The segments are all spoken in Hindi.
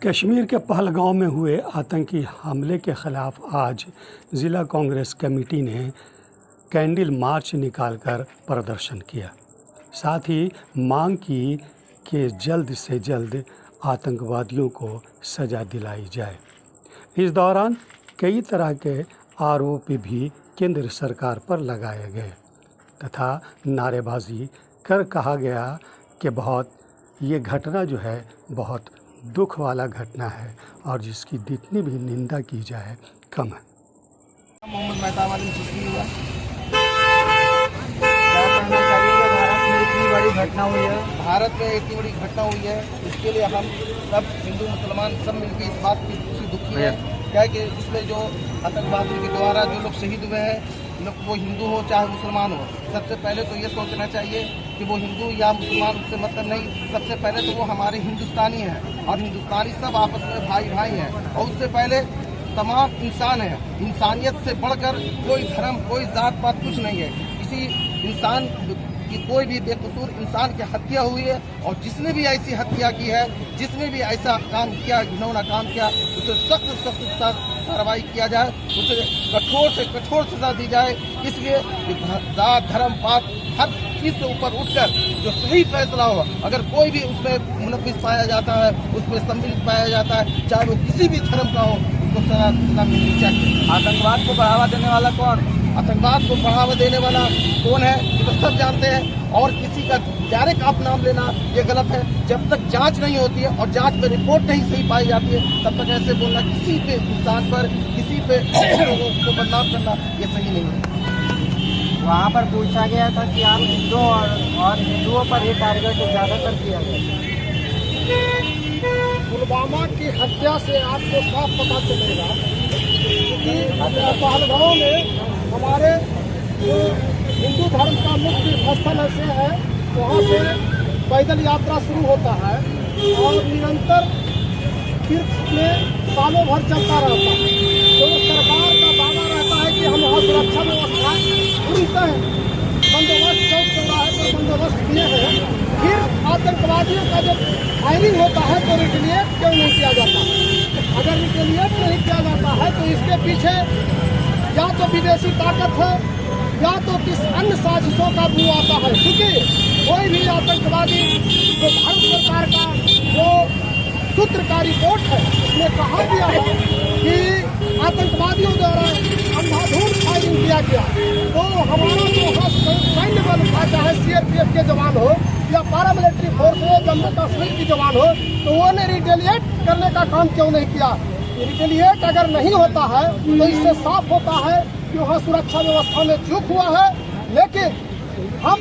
कश्मीर के पहलगांव में हुए आतंकी हमले के ख़िलाफ़ आज ज़िला कांग्रेस कमेटी ने कैंडल मार्च निकालकर प्रदर्शन किया। साथ ही मांग की कि जल्द से जल्द आतंकवादियों को सज़ा दिलाई जाए। इस दौरान कई तरह के आरोप भी केंद्र सरकार पर लगाए गए तथा नारेबाजी कर कहा गया कि ये घटना जो है बहुत दुख वाला घटना है और जिसकी जितनी भी निंदा की जाए कम है। मोहम्मद मेहता वाली जिसकी हुआ क्या कहना चाहिए कि भारत में इतनी बड़ी घटना हुई है। भारत में इतनी बड़ी घटना हुई है, इसके लिए हम सब हिंदू मुसलमान सब मिलकर इस बात की दुखी है। क्या कि इसमें जो आतंकवादियों के द्वारा जो लोग शहीद हुए हैं, वो हिंदू हो चाहे मुसलमान हो, सबसे पहले तो ये सोचना चाहिए कि वो हिंदू या मुसलमान उससे मतलब नहीं। सबसे पहले तो वो हमारे हिंदुस्तानी हैं और हिंदुस्तानी सब आपस में भाई भाई हैं और उससे पहले तमाम इंसान हैं। इंसानियत से बढ़कर कोई धर्म कोई जात पात कुछ नहीं है। किसी इंसान की कोई भी बेकसूर इंसान की हत्या हुई है और जिसने भी ऐसी हत्या की है, जिसने भी ऐसा काम किया, घिनौना काम किया, उसे सख्त कार्रवाई किया जाए, उसे कठोर से कठोर सजा दी जाए। इसलिए जात धर्म पात हर चीज़ से ऊपर उठकर जो सही फैसला हो, अगर कोई भी उसमें मुलविस पाया जाता है, उसमें सम्मिलित पाया जाता है, चाहे वो किसी भी धर्म का हो, उसको सजा मिलनी चाहिए। आतंकवाद को बढ़ावा देने वाला कौन? आतंकवाद को बढ़ावा देने वाला कौन है ये तो सब जानते हैं। और किसी का डायरेक्ट आप नाम लेना ये गलत है। जब तक जांच नहीं होती है और जांच में रिपोर्ट नहीं सही पाई जाती है, तब तक ऐसे बोलना किसी पे इंसान पर किसी पे लोगों को बदनाम करना ये सही नहीं है। वहाँ पर पूछा गया था कि आप हिंदुओं और हिंदुओं पर ही टारगेट ज़्यादातर किया गया। पुलवामा की हत्या से आपको साफ पता चलेगा कि पहलगांव में हमारे जो हिंदू धर्म का मुख्य स्थल ऐसे है, वहाँ से पैदल यात्रा शुरू होता है और निरंतर तीर्थ में सालों भर चलता रहता है। तो सरकार का दावा रहता है कि हम वहाँ सुरक्षा व्यवस्था सुनते हैं, बंदोबस्त चौक चौराहे पर बंदोबस्त किए हैं। फिर आतंकवादियों का जब फायरिंग होता है तो रिटेलिएट क्यों नहीं किया जाता? अगर रिटेलिएट नहीं किया जाता है तो इसके पीछे या तो विदेशी ताकत है या तो किस अन्य साजिशों का बू आता है। क्योंकि कोई भी आतंकवादी जो भारत सरकार का जो सूत्र का रिपोर्ट है, उसमें कहा गया है कि आतंकवादियों द्वारा अंधाधुंध फायरिंग किया गया। तो हमारा जो सैन्य बल था, चाहे CRPF के जवान हो या पैरामिलिट्री फोर्स हो, जम्मू कश्मीर की जवान हो, तो उन्होंने रिटेलिएट करने का काम क्यों नहीं किया? रिटेलिएट अगर नहीं होता है तो इससे साफ होता है कि वहाँ सुरक्षा व्यवस्था में चूक हुआ है। लेकिन हम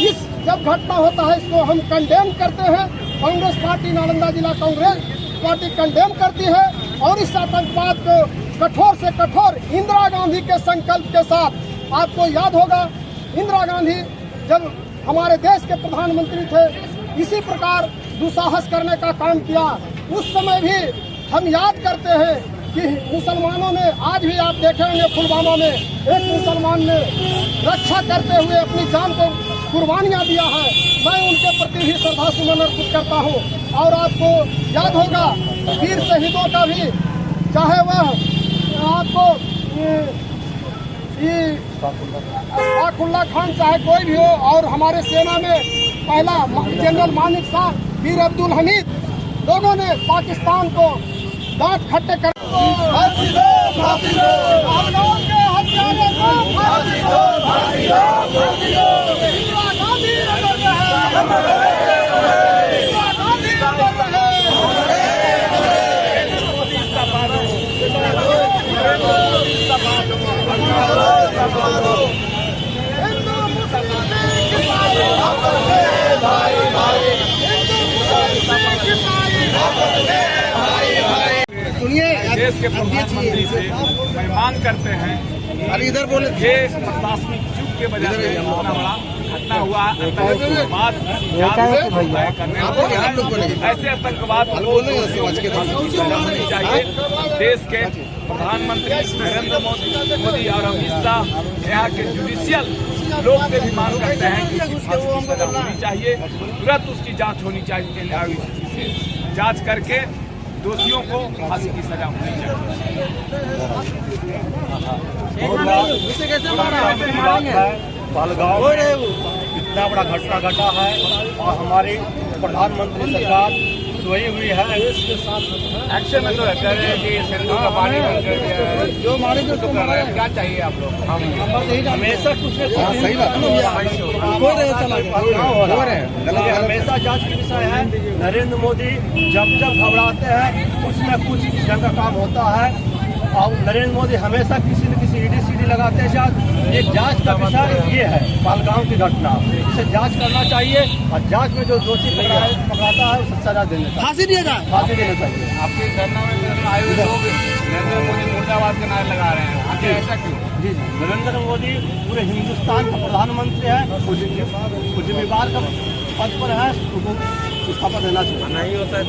इस जब घटना होता है इसको हम कंडेम करते हैं। कांग्रेस पार्टी नालंदा जिला कांग्रेस पार्टी कंडेम करती है और इस आतंकवाद को कठोर से कठोर इंदिरा गांधी के संकल्प के साथ, आपको याद होगा इंदिरा गांधी जब हमारे देश के प्रधानमंत्री थे, इसी प्रकार दुस्साहस करने का काम किया। उस समय भी हम याद करते हैं कि मुसलमानों ने, आज भी आप देखे होंगे पुलवामा में एक मुसलमान ने रक्षा करते हुए अपनी जान को कुर्बानियाँ दिया है। मैं उनके प्रति भी श्रद्धा सुमन अर्पित करता हूँ। और आपको याद होगा वीर शहीदों का भी, चाहे वह आपको शाकुल्ला खान चाहे कोई भी हो, और हमारे सेना में पहला जनरल मानिक शाह, वीर अब्दुल हमीद, लोगों ने पाकिस्तान को दांत खट्टे कर देश के प्रधानमंत्री से मैं मांग करते हैं अरे इधर बोले ये प्रशासनिक चूक के वजह से इतना बड़ा घटना हुआ। आतंकवाद ऐसे आतंकवाद होनी चाहिए। देश के प्रधानमंत्री नरेंद्र मोदी और अमित शाह यहाँ के जुडिशियल लोग से भी मांग करते हैं कि उसकी फांसी की सजा होनी चाहिए, तुरंत उसकी जांच होनी चाहिए। जांच करके दोषियों को फांसी की सजा होनी चाहिए। पहलगाम में इतना बड़ा घटना घटा है और हमारी प्रधानमंत्री सरकार सोई हुई है। एक्शन में तो कह रहे हैं कि सिंधु का पानी बंद कर दिया है, जो मारे जो कर रहे हैं, क्या चाहिए आप लोग? हम हमेशा कुछ सही बात हमेशा जांच का विषय है। नरेंद्र मोदी जब घबराते हैं कुछ न कुछ जंग का काम होता है और नरेंद्र मोदी हमेशा किसी न किसी ईडी सीडी लगाते हैं। शायद एक जांच का विषय ये है पहलगाम की घटना, इसे जांच करना चाहिए और जांच में जो दोषी पकड़ाता है उसे सजा देना चाहिए, फांसी देना चाहिए। आपकी घटना में आए हुए लोग नरेंद्र मोदी मुर्दाबाद के नारे लगा रहे हैं, आखिर ऐसा क्यों? जी नरेंद्र मोदी पूरे हिंदुस्तान का प्रधानमंत्री है, कुछ जिम्मेवार का पद पर है, उनको इस्तीफा देना चाहिए। नहीं होता है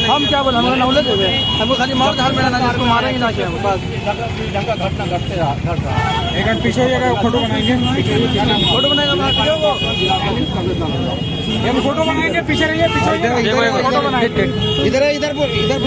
हम क्या बोले, हमारा नौलेज है, हमको खाली मार धार मेरा ना इसको मारेंगे ना क्या बस जंग का घटना घट रहा है। एक पीछे फोटो बनाएंगे, फोटो बनाएगा फोटो बनाएंगे, पीछे रहिए, पीछे इधर